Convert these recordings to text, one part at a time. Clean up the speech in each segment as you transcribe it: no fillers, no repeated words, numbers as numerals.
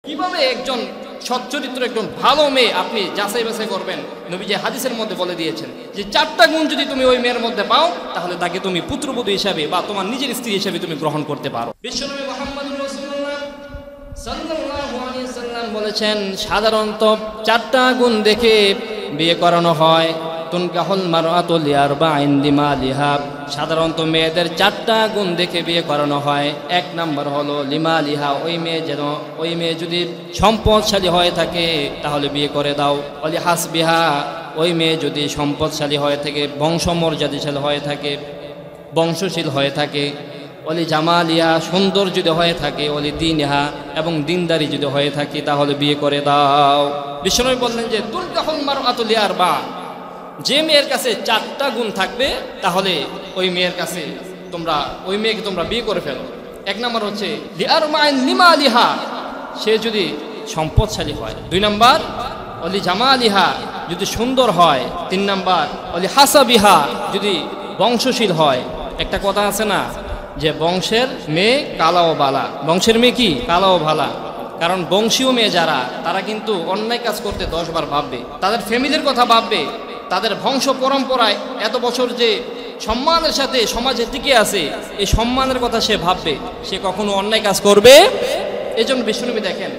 কিভাবে একজন সচ্চরিত্র একজন ভালো মেয়ে আপনি যাচাই বাছাই করবেন? নবীজি হাদিসের মধ্যে বলে দিয়েছেন যে 4টা গুণ যদি তুমি ওই মেয়ের মধ্যে পাও তাহলে তাকে তুমি পুত্রবধূ হিসাবে বা তোমার নিজের স্ত্রী হিসাবে তুমি গ্রহণ করতে পারো। বিশ্বনবী মুহাম্মদুর রাসূলুল্লাহ সাল্লাল্লাহু আলাইহি ওয়াসাল্লাম বলেছেন, সাধারণত 4টা গুণ দেখে বিয়ে করানো হয়। তুনকাহুল মারআতু লিআরবাইন লিমালিহা, সাধারণত মেয়েদের 4টা গুণ দেখে বিয়ে করানো হয়। 1 নাম্বার হলো লিমালিহা, ওই মেয়ে যদি সম্পদশালী হয়ে থাকে তাহলে বিয়ে করে দাও। ওলি হাসবিহা, ওই মেয়ে যদি সম্পদশালী হয়ে থাকে, বংশমর্যাদাশালী হয়ে থাকে, বংশশীল হয়ে থাকে। ওলি জামালিহা, সুন্দর যদি হয়ে থাকে। ওলি দীনহা, এবং দিনদারি যদি হয়ে থাকে তাহলে বিয়ে করে দাও। বিশ্বনবী বললেন যে তুনকাহুল মারআতু লিআরবা, যে মেয়ের কাছে 4টা গুণ থাকবে তাহলে ওই মেয়েকে তোমরা বিয়ে করে ফেলো। 1 নাম্বার হচ্ছে লিআরবাইন লিমালিহা, সে যদি সম্পদশালী হয়। 2 নাম্বার অলি জামালিহা, যদি সুন্দর হয়। 3 নাম্বার অলি হাসাবিহা, যদি বংশশীল হয়। একটা কথা আছে না যে বংশের মেয়ে কালাও বালা, বংশের মেয়ে কি কালাও ভালা। কারণ বংশীয় মেয়ে যারা, তারা কিন্তু অন্যায় কাজ করতে 10 বার ভাববে, তাদের ফ্যামিলির কথা ভাববে, তাদের বংশ পরম্পরায় এত বছর যে সম্মানের সাথে সমাজে টিকে আছে, এই সম্মানের কথা সে ভাববে, সে কখনো অন্যায় কাজ করবে। এই জন্য বিশ্বনবী দেখেন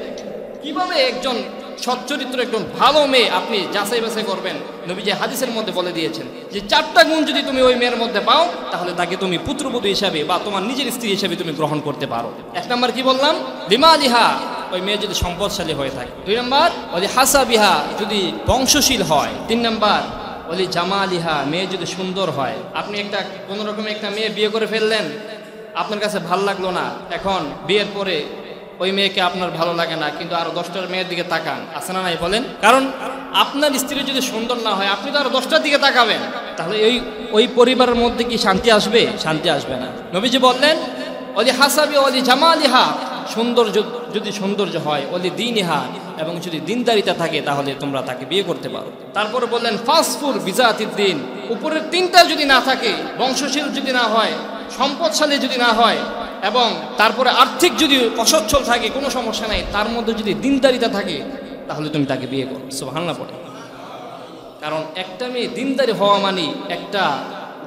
কিভাবে একজন সচ্চরিত্র একজন ভালো মেয়ে আপনি যাচাই বাছাই করবেন। নবীজি হাদিসের মধ্যে বলে দিয়েছেন যে 4টা গুণ যদি তুমি ওই মেয়ের মধ্যে পাও তাহলে তাকে তুমি পুত্রবধূ হিসাবে বা তোমার নিজের স্ত্রী হিসাবে তুমি গ্রহণ করতে পারো। 1 নাম্বার কি বললাম? লিমালিহা, ওই মেয়ে যদি সম্পদশালী হয়ে থাকে। 2 নাম্বার ওলি হাসাবিহা, যদি বংশশীল হয়। 3 নাম্বার ওলি জামালিহা, মেয়ে যদি সুন্দর হয়। আপনি কোনো রকম একটা মেয়ে বিয়ে করে ফেললেন, আপনার কাছে ভালো লাগলো না, এখন বিয়ের পরে ওই মেয়েকে আপনার ভালো লাগে না, কিন্তু আরো 10টার মেয়ের দিকে তাকান, আছে না নাই বলেন? কারণ আপনার স্ত্রী যদি সুন্দর না হয় আপনি তো আরো 10টার দিকে তাকাবেন, তাহলে ওই পরিবারের মধ্যে কি শান্তি আসবে? শান্তি আসবে না। নবীজি বললেন ওলি হাসাবি ওলি জামালিহা, যদি সৌন্দর্য হয়। ওলি দীনিহা, এবং যদি দিনদারিতা থাকে তাহলে তোমরা তাকে বিয়ে করতে পারো। তারপরে বললেন ফাসফুর বিজাতিদ দ্বীন, উপরের 3টা যদি না থাকে, বংশশীল যদি না হয়, সম্পদশালী যদি না হয়, এবং তারপরে আর্থিক যদি অসচ্ছল থাকে, কোনো সমস্যা নাই, তার মধ্যে যদি দিনদারিতা থাকে তাহলে তুমি তাকে বিয়ে করো। সুবহানাল্লাহ পড়ে। কারণ একটা মেয়ে দিনদারি হওয়া মানে একটা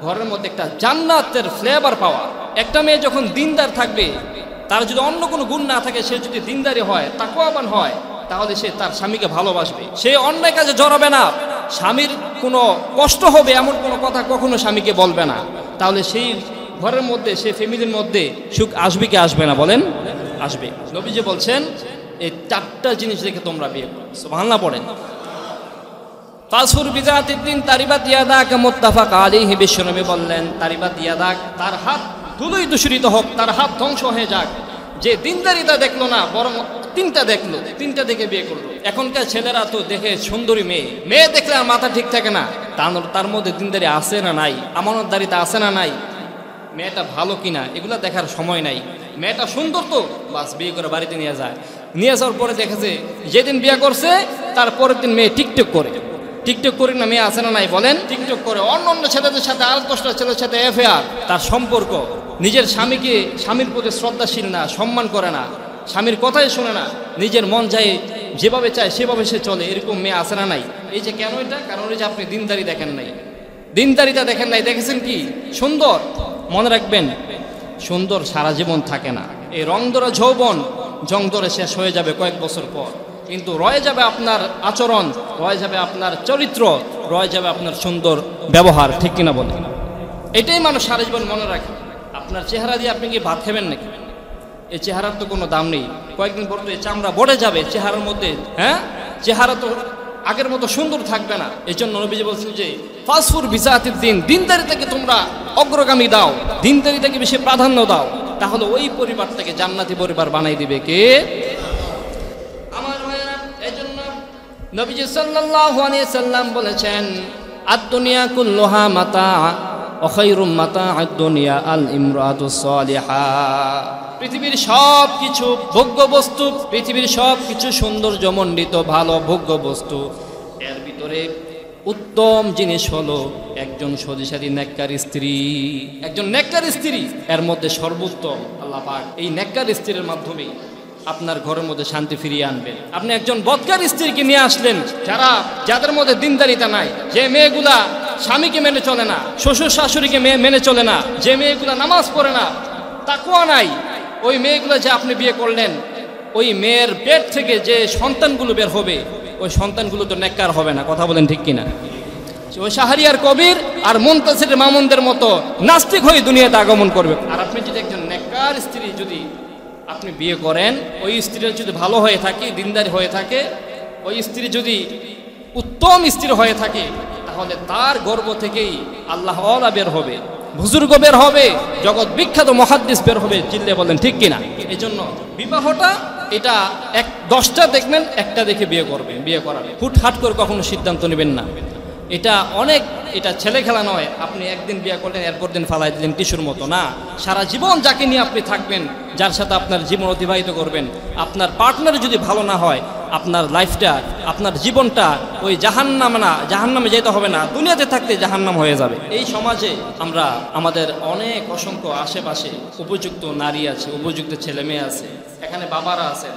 ঘরের মধ্যে একটা জান্নাতের ফ্লেভার পাওয়া। একটা মেয়ে যখন দিনদার থাকবে, তার যদি অন্য কোনো গুণ না থাকে, সে যদি দিনদারি হয়, তাকওয়াবান হয়, তাহলে সে তার স্বামীকে ভালোবাসবে, সে অন্যায় কাজে জড়াবে না, স্বামীর কোনো কষ্ট হবে এমন কোনো কথা কখনো স্বামীকে বলবে না। তাহলে সেই ঘরের মধ্যে, সেই ফ্যামিলির মধ্যে সুখ আসবে কি আসবে না বলেন? আসবে। নবীজি বলছেন এই 4টা জিনিস দেখে তোমরা বিয়ে করো। সুবহানাল্লাহ পড়েন। ফাসফুর বিজাতিদ দ্বীন তারিবাত ইয়াদাক, মুত্তাফাক আলাইহি। বিশ্বনবী বললেন তারিবাত ইয়াদাক, তার হাত ধুলোয় দূষিত হোক, তার হাত ধ্বংস হয়ে যাক, যে দিনদারিতা দেখলো না, বরং 3টা দেখলো, 3টা দেখে বিয়ে করলো। এখনকার ছেলেরা তো দেখে সুন্দরী মেয়ে দেখলে আর মাথা ঠিক থাকে না, তার মধ্যে দিনদারি আছে না নাই, আমানতদারিতা আছে না নাই, মেয়েটা ভালো কিনা এগুলা দেখার সময় নাই। মেয়েটা সুন্দর তো বাস বিয়ে করে বাড়িতে নিয়ে যায়, নিয়ে যাওয়ার পরে দেখেছে যেদিন বিয়ে করছে তার পরের দিন মেয়ে টিকটক করে না, মেয়ে আছে না নাই বলেন? টিকটক করে অন্য ছেলেদের সাথে, আর 10টা ছেলের সাথে অ্যাফেয়ার। তার সম্পর্ক, নিজের স্বামীর প্রতি শ্রদ্ধাশীল না, সম্মান করে না, স্বামীর কথাই শোনে না, নিজের মন যায় যেভাবে চায় সেভাবে সে চলে, এরকম মেয়ে আছে না নাই? এই যে কেন এটা? কারণ এই যে আপনি দিনদারি দেখেন নাই, দিনদারিতা দেখেন নাই, দেখেছেন কি সুন্দর। মনে রাখবেন, সুন্দর সারা জীবন থাকে না। এই রং ধরা যৌবন জং ধরে শেষ হয়ে যাবে কয়েক বছর পর, কিন্তু রয়ে যাবে আপনার আচরণ, রয়ে যাবে আপনার চরিত্র, রয়ে যাবে আপনার সুন্দর ব্যবহার। ঠিক কিনা বলেন? এটাই মানুষ সারা জীবন মনে রাখে। আপনার চেহারা দিয়ে আপনি কি ভাত খাবেন নাকি? এই চেহারার তো কোনো দাম নেই, কয়েকদিন পর তো এই চামড়া বড়ে যাবে চেহারার মধ্যে। চেহারা তো আগের মতো সুন্দর থাকবে না। এই জন্য নবীজি বলছেন যে ফাসফুর বিজাতিদ দ্বীন, দিনদারিতাকে তোমরা অগ্রগামী দাও, দিনদারিতাকে বেশি প্রাধান্য দাও, তাহলে ওই পরিবারটাকে জান্নাতি পরিবার বানাই দিবে কে? আমার ভাইরা। এই জন্য নবীজি সাল্লাল্লাহু আলাইহি সাল্লাম বলেছেন আদ-দুনিয়া কুল্লুহা মাতা ওয়া খায়রুম মাতা'আদ দুনিয়া আল ইমরাতুস সালিহা। পৃথিবীর সব কিছু ভোগ্য বস্তু, পৃথিবীর সব কিছু সৌন্দর্যমণ্ডিত ভালো ভোগ্য বস্তু, এর ভিতরে উত্তম জিনিস হলো একজন সতীসাথী নেককার স্ত্রী। একজন নেককার স্ত্রী এর মধ্যে সর্বোত্তম। আল্লাহ পাক এই নেককার স্ত্রীর মাধ্যমে আপনার ঘরের মধ্যে শান্তি ফিরিয়ে আনবেন। আপনি একজন বদকার স্ত্রীকে নিয়ে আসলেন, যাদের মধ্যে দিনদারিতা নাই, যে মেয়েগুলা স্বামীকে মেনে চলে না, শ্বশুর শাশুড়িকে মেনে চলে না, যে মেয়েগুলা নামাজ পড়ে না, তাকওয়া নাই, ওই মেয়েগুলো যে আপনি বিয়ে করলেন, ওই মেয়ের পেট থেকে যে সন্তানগুলো বের হবে, ওই সন্তানগুলো তো নেককার হবে না। কথা বলেন ঠিক কিনা? ওই শাহরিয়ার কবির আর মুনতাসির মামুনদের মতো নাস্তিক হয়ে দুনিয়াতে আগমন করবে। আর আপনি যদি একজন নেককার স্ত্রী যদি আপনি বিয়ে করেন, ওই স্ত্রীর যদি ভালো হয়ে থাকে, দিনদারি হয়ে থাকে, ওই স্ত্রী যদি উত্তম স্ত্রী হয়ে থাকে, তাহলে তার গর্ভ থেকেই আল্লাহ ওয়ালা বের হবে, বুজুর্গ বের হবে, জগৎ বিখ্যাত মুহাদ্দিস বের হবে। চিল্লে বলেন ঠিক কিনা? এই জন্য বিবাহটা এটা 10টা দেখবেন, একটা দেখে বিয়ে করবেন। বিয়ে করালে হুটহাট করে কখনো সিদ্ধান্ত নেবেন না। এটা ছেলে খেলা নয়। আপনি একদিন বিয়ে করলেন, এরপর দিন ফালাই দিলেন টিস্যুর মতো না। সারা জীবন যাকে নিয়ে আপনি থাকবেন, যার সাথে আপনার জীবন অতিবাহিত করবেন, আপনার পার্টনার যদি ভালো না হয়, আপনার লাইফটা, আপনার জীবনটা ওই জাহান্নামে যেতে হবে না, দুনিয়াতে থাকতে জাহান্নাম হয়ে যাবে। এই সমাজে আমরা আমাদের অনেক অসংখ্য আশেপাশে উপযুক্ত নারী আছে, উপযুক্ত ছেলে মেয়ে আছে, এখানে বাবারা আছেন।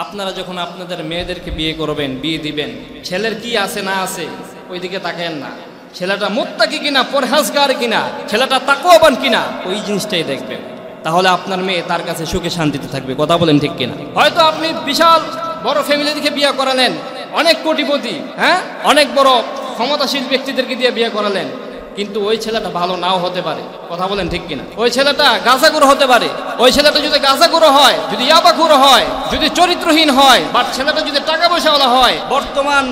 আপনারা যখন আপনাদের মেয়েদেরকে বিয়ে করবেন, বিয়ে দিবেন, ছেলের কি আছে না আছে ওইদিকে তাকায়েন না। ছেলেটা মুত্তাকি কিনা, পরহেজগার কিনা, ছেলেটা তাকওয়াবান কিনা, ওই জিনিসটাই দেখবেন। তাহলে আপনার মেয়ে তার কাছে সুখে শান্তিতে থাকবে। কথা বলেন ঠিক কিনা? হয়তো আপনি বিশাল বড় ফ্যামিলি থেকে বিয়ে করালেন, অনেক কোটিপতি, অনেক বড় ক্ষমতাশীল ব্যক্তিদেরকে দিয়ে বিয়ে করালেন, কিন্তু ওই ছেলেটা ভালো নাও হতে পারে। কথা বলেন ঠিক কিনা? ওই ছেলেটা গাঁজাখোর হতে পারে। ওই ছেলেটা যদি গাঁজাখোর হয়, যদি ইয়াবাখোর হয়, যদি চরিত্রহীন হয়, বাট ছেলেটা যদি টাকা পয়সাওয়ালা হয়, বর্তমান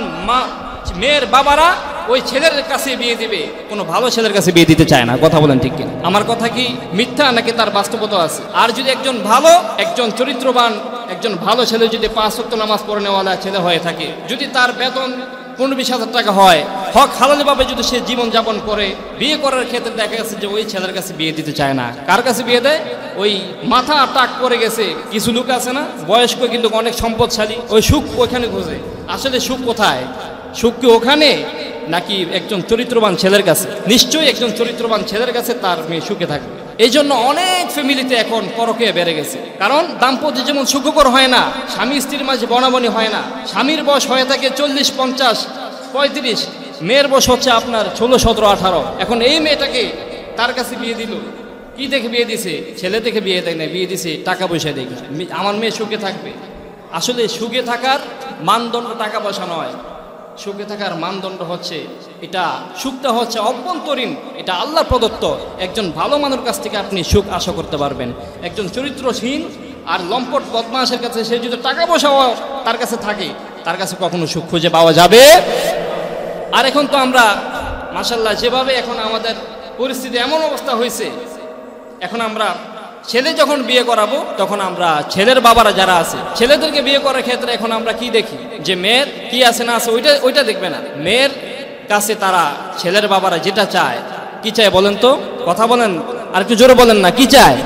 মেয়ের বাবারা ওই ছেলের কাছে বিয়ে দিবে, কোনো ভালো ছেলের কাছে বিয়ে দিতে চায় না। কথা বলেন ঠিক কিনা? আমার কথা কি মিথ্যা নাকি তার বাস্তবতা আছে? আর যদি একজন ভালো, একজন চরিত্রবান, একজন ভালো ছেলে যদি 5 ওয়াক্ত নামাজ পড়ে নেওয়ালা ছেলে হয়ে থাকে, যদি তার বেতন 15-20 হাজার টাকা হয়, হক হালালিভাবে যদি সে জীবন যাপন করে, বিয়ে করার ক্ষেত্রে দেখা গেছে যে ওই ছেলের কাছে বিয়ে দিতে চায় না। কার কাছে বিয়ে দেয়? ওই মাথা টাক করে গেছে কিছু লোক আছে না, বয়স্ক কিন্তু অনেক সম্পদশালী, ওই সুখ ওইখানে খোঁজে। আসলে সুখ কোথায়? সুখ কি ওখানে নাকি একজন চরিত্রবান ছেলের কাছে? নিশ্চয়ই একজন চরিত্রবান ছেলের কাছে তার মেয়ে সুখে থাকবে। এই জন্য অনেক ফ্যামিলিতে এখন পরকীয়া বেড়ে গেছে, কারণ দাম্পত্য যেমন সুখকর হয় না, স্বামী স্ত্রীর মাঝে বনাবনি হয় না। স্বামীর বয়স হয়ে থাকে 40, 50, 35, মেয়ের বয়স হচ্ছে আপনার 16, 17, 18। এখন এই মেয়েটাকে তার কাছে বিয়ে দিল, কি দেখে বিয়ে দিছে? ছেলে দেখে বিয়ে দেয় না, বিয়ে দিছে টাকা পয়সা দেখে, আমার মেয়ে সুখে থাকবে। আসলে সুখে থাকার মানদণ্ড টাকা পয়সা নয়। সুখে থাকার মানদণ্ড হচ্ছে, এটা সুখটা হচ্ছে অভ্যন্তরীণ, এটা আল্লাহ প্রদত্ত। একজন ভালো মানুষের কাছ থেকে আপনি সুখ আশা করতে পারবেন। একজন চরিত্রহীন আর লম্পট বদমাশের কাছে সে যদি টাকা পয়সা তার কাছে থাকে, তার কাছে কখনো সুখ খুঁজে পাওয়া যাবে। আর এখন তো আমরা মাশাআল্লাহ যেভাবে এখন আমাদের পরিস্থিতি এমন অবস্থা হয়েছে, এখন আমরা ছেলে যখন বিয়ে করাবো, তখন আমরা ছেলের বাবারা যারা আছে, ছেলেদেরকে বিয়ে করার ক্ষেত্রে এখন আমরা কি দেখি? যে মেয়ের কি আছে না আছে ওইটা দেখবে না। মেয়ের কাছে তারা, ছেলের বাবারা যেটা চায়, কি চায় বলেন তো? কথা বলেন, আর একটু জোরে বলেন না, কি চায়?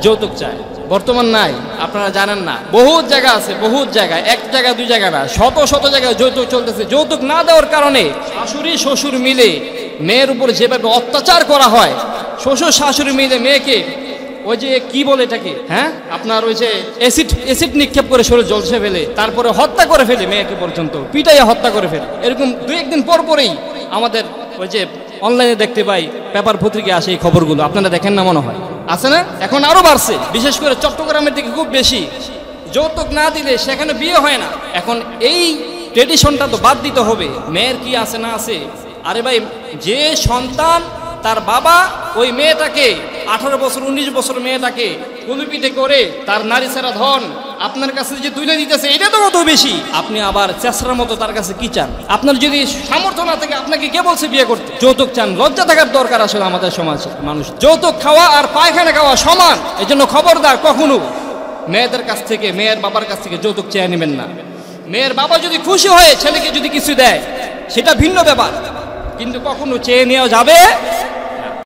যৌতুক চায়। বর্তমান নাই, আপনারা জানেন না, বহুত জায়গা আছে, বহুত জায়গায়, এক জায়গা 2 জায়গা না, শত শত জায়গায় যৌতুক চলতেছে। যৌতুক না দেওয়ার কারণে শাশুড়ি শ্বশুর মিলে মেয়ের উপর যেভাবে অত্যাচার করা হয়, শ্বশুর শাশুড়ি মিলে মেয়েকে ওই যে কি বলে এটাকে, আপনার ওই যে অ্যাসিড নিক্ষেপ করে শরীর জলসে ফেলে, তারপরে হত্যা করে ফেলে, মেয়েকে পর্যন্ত পিটাইয়া হত্যা করে ফেলে। এরকম 2-1 দিন পর পরেই আমাদের ওই যে অনলাইনে দেখতে পাই, পেপার পত্রিকায় আসে এই খবরগুলো। আপনারা দেখেন না মনে হয়? আছে না? এখন আরো বাড়ছে, বিশেষ করে চট্টগ্রামের দিকে খুব বেশি। যৌতুক না দিলে সেখানে বিয়ে হয় না। এখন এই ট্রেডিশনটা তো বাদ দিতে হবে। মেয়ের কি আছে না আছে, আরে ভাই, যে সন্তান তার বাবা ওই মেয়েটাকে 18 বছর 19 বছর মেয়েটাকে কুলুপিটে করে তার নারী ছাড়া ধন আপনার কাছে যে তুলে দিতেছে, এটা তো কত বেশি। আপনি আবার চেষ্টার মতো তার কাছে কি চান? আপনার যদি সামর্থ্য না থাকে, আপনাকে কে বলছে বিয়ে করতে? যৌতুক চান? লজ্জা থাকার দরকার আসলে আমাদের সমাজে। মানুষ যৌতুক খাওয়া আর পায়খানা খাওয়া সমান। এই জন্য খবরদার, কখনো মেয়েদের কাছ থেকে, মেয়ের বাবার কাছ থেকে যৌতুক চেয়ে নেবেন না। মেয়ের বাবা যদি খুশি হয়ে ছেলেকে যদি কিছু দেয়, সেটা ভিন্ন ব্যাপার, কিন্তু কখনো চেয়ে নেওয়া যাবে